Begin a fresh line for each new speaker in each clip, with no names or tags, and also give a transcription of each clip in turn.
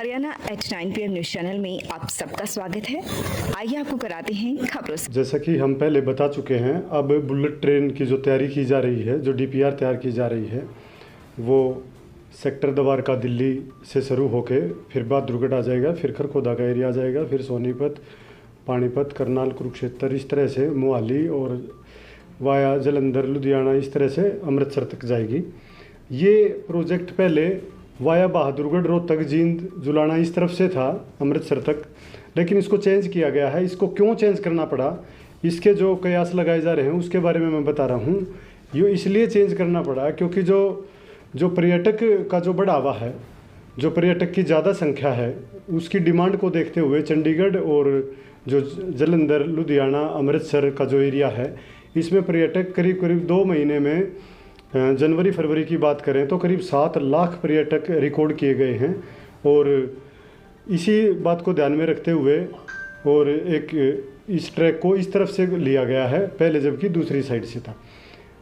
Haryana at 9 PM news channel में आप सबका स्वागत है। आइए आपको कराते हैं खबरों से।
जैसा कि हम पहले बता चुके हैं, अब बुलेट ट्रेन की जो तैयारी की जा रही है, जो DPR तैयार की जा रही है, वो सेक्टर दवार का दिल्ली से शुरू होके फिर बहादुरगढ़ आ जाएगा, फिर खरखोदा का एरिया आ जाएगा, फिर सोनीपत, पानीपत, करनाल, कुरुक्षेत्र, इस तरह से मोहाली और वाया जलंधर, लुधियाना, इस तरह से अमृतसर तक जाएगी। ये प्रोजेक्ट पहले वाया बहादुरगढ़, रोहतक, जींद, जुलाना इस तरफ से था अमृतसर तक, लेकिन इसको चेंज किया गया है। इसको क्यों चेंज करना पड़ा, इसके जो कयास लगाए जा रहे हैं उसके बारे में मैं बता रहा हूँ। ये इसलिए चेंज करना पड़ा क्योंकि जो पर्यटक का जो बढ़ावा है, जो पर्यटक की ज़्यादा संख्या है, उसकी डिमांड को देखते हुए चंडीगढ़ और जो जलंधर, लुधियाना, अमृतसर का जो एरिया है, इसमें पर्यटक करीब करीब 2 महीने में, जनवरी फरवरी की बात करें तो करीब 7 लाख पर्यटक रिकॉर्ड किए गए हैं। और इसी बात को ध्यान में रखते हुए और एक इस ट्रैक को इस तरफ से लिया गया है पहले, जबकि दूसरी साइड से था।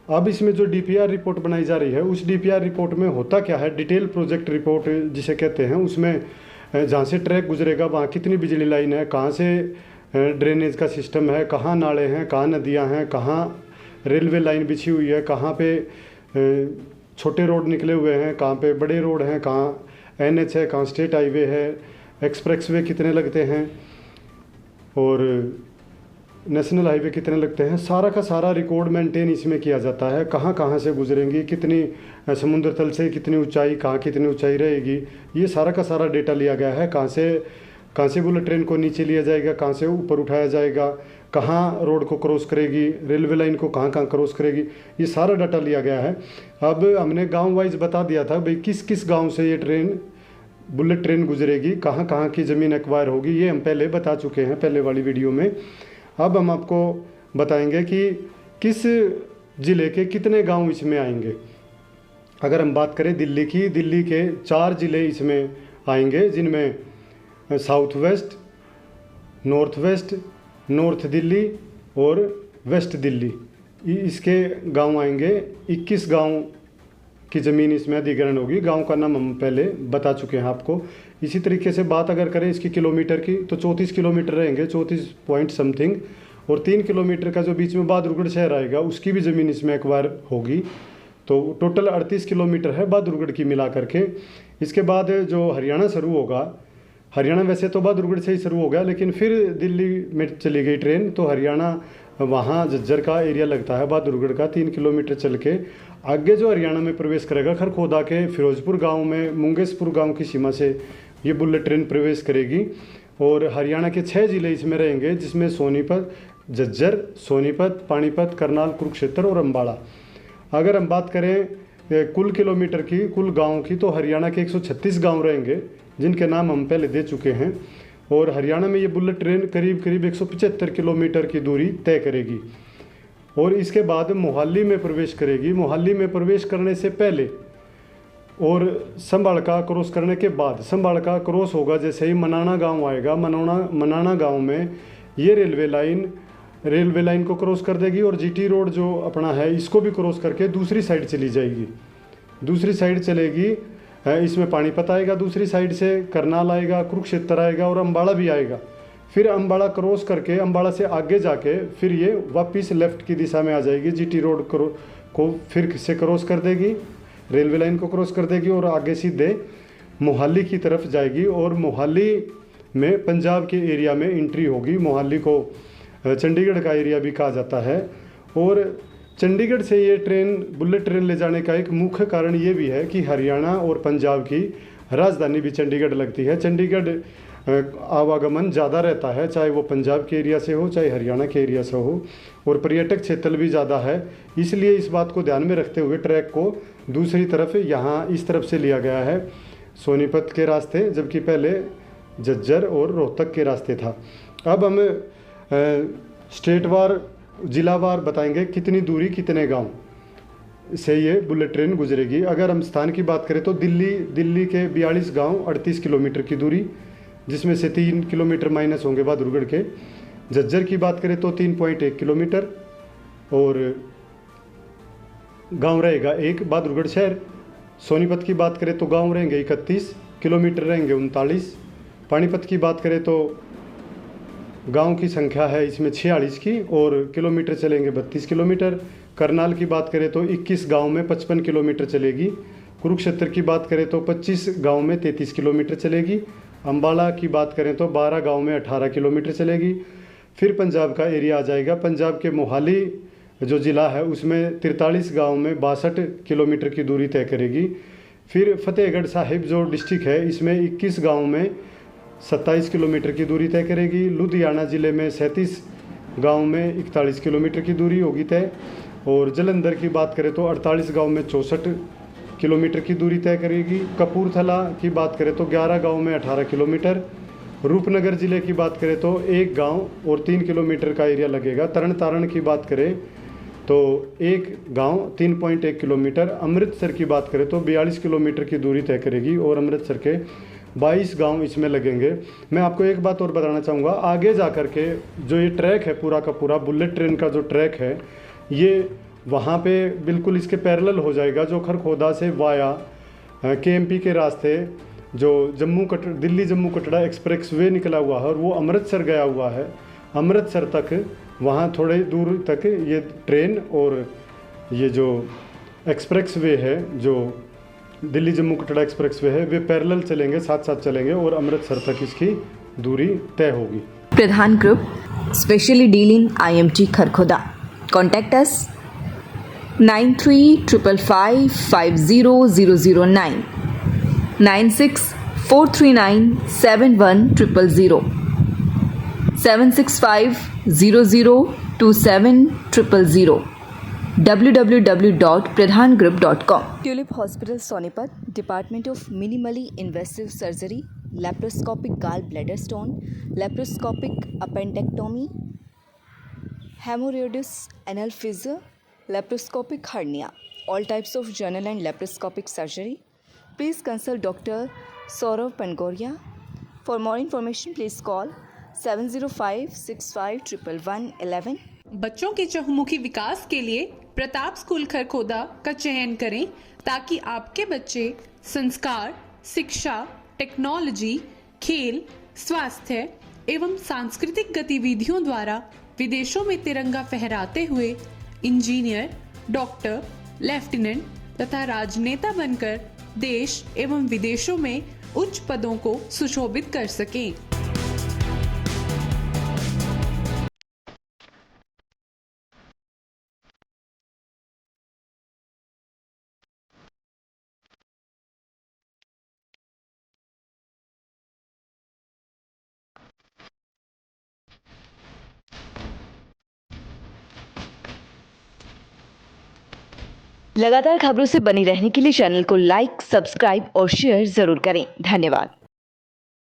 अब इसमें जो DPR रिपोर्ट बनाई जा रही है, उस DPR रिपोर्ट में होता क्या है, डिटेल प्रोजेक्ट रिपोर्ट जिसे कहते हैं, उसमें जहाँ से ट्रैक गुजरेगा वहाँ कितनी बिजली लाइन है, कहाँ से ड्रेनेज का सिस्टम है, कहाँ नाले हैं, कहाँ नदियाँ हैं, कहाँ रेलवे लाइन बिछी हुई है, कहाँ पे छोटे रोड निकले हुए हैं, कहाँ पे बड़े रोड हैं, कहाँ NH है, कहाँ स्टेट हाईवे है, एक्सप्रेसवे कितने लगते हैं और नेशनल हाईवे कितने लगते हैं, सारा का सारा रिकॉर्ड मेंटेन इसमें किया जाता है। कहाँ कहाँ से गुजरेंगी, कितनी समुद्र तल से कितनी ऊंचाई, कहाँ कितनी ऊंचाई रहेगी, ये सारा का सारा डेटा लिया गया है। कहाँ से बुलेट ट्रेन को नीचे लिया जाएगा, कहाँ से ऊपर उठाया जाएगा, कहाँ रोड को क्रॉस करेगी, रेलवे लाइन को कहाँ कहाँ क्रॉस करेगी, ये सारा डाटा लिया गया है। अब हमने गांव वाइज बता दिया था भाई किस किस गांव से ये बुलेट ट्रेन गुजरेगी, कहाँ कहाँ की ज़मीन एक्वायर होगी, ये हम पहले बता चुके हैं पहले वाली वीडियो में। अब हम आपको बताएंगे कि किस ज़िले के कितने गाँव इसमें आएंगे। अगर हम बात करें दिल्ली की, दिल्ली के 4 ज़िले इसमें आएंगे, जिनमें south west, north west, north Delhi और वेस्ट दिल्ली, इसके गांव आएंगे। 21 गांव की ज़मीन इसमें अधिग्रहण होगी। गांव का नाम हम पहले बता चुके हैं आपको। इसी तरीके से बात अगर करें इसकी किलोमीटर की, तो 34 किलोमीटर रहेंगे, 34 पॉइंट समथिंग। और 3 किलोमीटर का जो बीच में बहादुरगढ़ शहर आएगा, उसकी भी ज़मीन इसमें एक्वायर होगी। तो टोटल 38 किलोमीटर है बहादुरगढ़ की मिला करके। इसके बाद जो हरियाणा शुरू होगा, हरियाणा वैसे तो बहादुरगढ़ से ही शुरू हो गया, लेकिन फिर दिल्ली में चली गई ट्रेन, तो हरियाणा वहाँ झज्जर का एरिया लगता है बहादुरगढ़ का। 3 किलोमीटर चल के आगे जो हरियाणा में प्रवेश करेगा, खरखोदा के फिरोजपुर गांव में, मुंगेशपुर गांव की सीमा से ये बुलेट ट्रेन प्रवेश करेगी। और हरियाणा के 6 ज़िले इसमें रहेंगे, जिसमें सोनीपत, झज्जर, सोनीपत, पानीपत, करनाल, कुरुक्षेत्र और अम्बाड़ा। अगर हम बात करें कुल किलोमीटर की, कुल गाँव की, तो हरियाणा के 136 गाँव रहेंगे, जिनके नाम हम पहले दे चुके हैं। और हरियाणा में ये बुलेट ट्रेन करीब करीब 175 किलोमीटर की दूरी तय करेगी। और इसके बाद मोहाली में प्रवेश करेगी। मोहाली में प्रवेश करने से पहले और संभालका क्रॉस करने के बाद, संभालका क्रॉस होगा जैसे ही मनाना गांव आएगा, मनाना गांव में ये रेलवे लाइन को क्रॉस कर देगी और GT रोड जो अपना है, इसको भी क्रॉस करके दूसरी साइड चली जाएगी। दूसरी साइड चलेगी, इसमें पानीपत आएगा, दूसरी साइड से करनाल आएगा, कुरुक्षेत्र आएगा और अम्बाड़ा भी आएगा। फिर अम्बाड़ा क्रॉस करके, अम्बाड़ा से आगे जाके फिर ये वापस लेफ्ट की दिशा में आ जाएगी। GT रोड को फिर से क्रॉस कर देगी, रेलवे लाइन को क्रॉस कर देगी और आगे सीधे मोहाली की तरफ जाएगी। और मोहाली में पंजाब के एरिया में एंट्री होगी। मोहाली को चंडीगढ़ का एरिया भी कहा जाता है। और चंडीगढ़ से ये बुलेट ट्रेन ले जाने का एक मुख्य कारण ये भी है कि हरियाणा और पंजाब की राजधानी भी चंडीगढ़ लगती है। चंडीगढ़ आवागमन ज़्यादा रहता है, चाहे वो पंजाब के एरिया से हो, चाहे हरियाणा के एरिया से हो, और पर्यटक क्षेत्र भी ज़्यादा है। इसलिए इस बात को ध्यान में रखते हुए ट्रैक को दूसरी तरफ, यहाँ इस तरफ से लिया गया है, सोनीपत के रास्ते, जबकि पहले झज्जर और रोहतक के रास्ते था। अब हम स्टेट वार, जिलावार बताएंगे कितनी दूरी, कितने गांव से ये बुलेट ट्रेन गुजरेगी। अगर हम स्थान की बात करें तो दिल्ली के 42 गांव, 38 किलोमीटर की दूरी, जिसमें से 3 किलोमीटर माइनस होंगे बहादुरगढ़ के। झज्जर की बात करें तो 3.1 किलोमीटर और गांव रहेगा 1 बहादुरगढ़ शहर। सोनीपत की बात करें तो गांव रहेंगे 31 किलोमीटर रहेंगे 39। पानीपत की बात करें तो गांव की संख्या है इसमें 46 की और किलोमीटर चलेंगे 32 किलोमीटर। करनाल की बात करें तो 21 गांव में 55 किलोमीटर चलेगी। कुरुक्षेत्र की बात करें तो 25 गांव में 33 किलोमीटर चलेगी। अम्बाला की बात करें तो 12 गांव में 18 किलोमीटर चलेगी। फिर पंजाब का एरिया आ जाएगा। पंजाब के मोहाली जो ज़िला है उसमें 43 गांव में 62 किलोमीटर की दूरी तय करेगी। फिर फतेहगढ़ साहिब जो डिस्ट्रिक्ट है इसमें 21 गांव में 27 किलोमीटर की दूरी तय करेगी। लुधियाना ज़िले में 37 गांव में 41 किलोमीटर की दूरी होगी तय। और जलंधर की बात करें तो 48 गांव में 64 किलोमीटर की दूरी तय करेगी। कपूरथला की बात करें तो 11 गांव में 18 किलोमीटर। रूपनगर ज़िले की बात करें तो 1 गांव और 3 किलोमीटर का एरिया लगेगा। तरन तारण की बात करें तो 1 गांव 3.1 किलोमीटर। अमृतसर की बात करें तो 42 किलोमीटर की दूरी तय करेगी और अमृतसर के 22 गांव इसमें लगेंगे। मैं आपको एक बात और बताना चाहूँगा, आगे जा कर के जो ये ट्रैक है पूरा का पूरा बुलेट ट्रेन का जो ट्रैक है ये वहाँ पे बिल्कुल इसके पैरेलल हो जाएगा। जो खरखोदा से वाया KMP के रास्ते जो दिल्ली जम्मू कटरा एक्सप्रेस वे निकला हुआ है और वो अमृतसर गया हुआ है। अमृतसर तक वहाँ थोड़े दूर तक ये ट्रेन और ये जो एक्सप्रेस वे है जो दिल्ली जम्मू कटरा एक्सप्रेस वे है वे पैरेलल चलेंगे, साथ साथ चलेंगे और अमृतसर तक इसकी दूरी तय होगी।
Pradhan group specially dealing IMT Kharkhoda. Contact us 9355500009 9643971000 765002700 www.pradhangroup.com। Tulip Hospital Sonipat, department of minimally invasive surgery, laparoscopic gall bladder stone, laparoscopic appendectomy, hemorrhoids anal fissure, laparoscopic hernia, all types of general and laparoscopic surgery. Please consult Dr. Saurav Pangoria. For more information, please call 705651111.
बच्चों के चहुमुखी विकास के लिए Pratap school Kharkhoda का चयन करें ताकि आपके बच्चे संस्कार, शिक्षा, टेक्नोलॉजी, खेल, स्वास्थ्य एवं सांस्कृतिक गतिविधियों द्वारा विदेशों में तिरंगा फहराते हुए इंजीनियर, डॉक्टर, लेफ्टिनेंट तथा राजनेता बनकर देश एवं विदेशों में उच्च पदों को सुशोभित कर सकें।
लगातार खबरों से बनी रहने के लिए चैनल को लाइक, सब्सक्राइब और शेयर जरूर करें। धन्यवाद।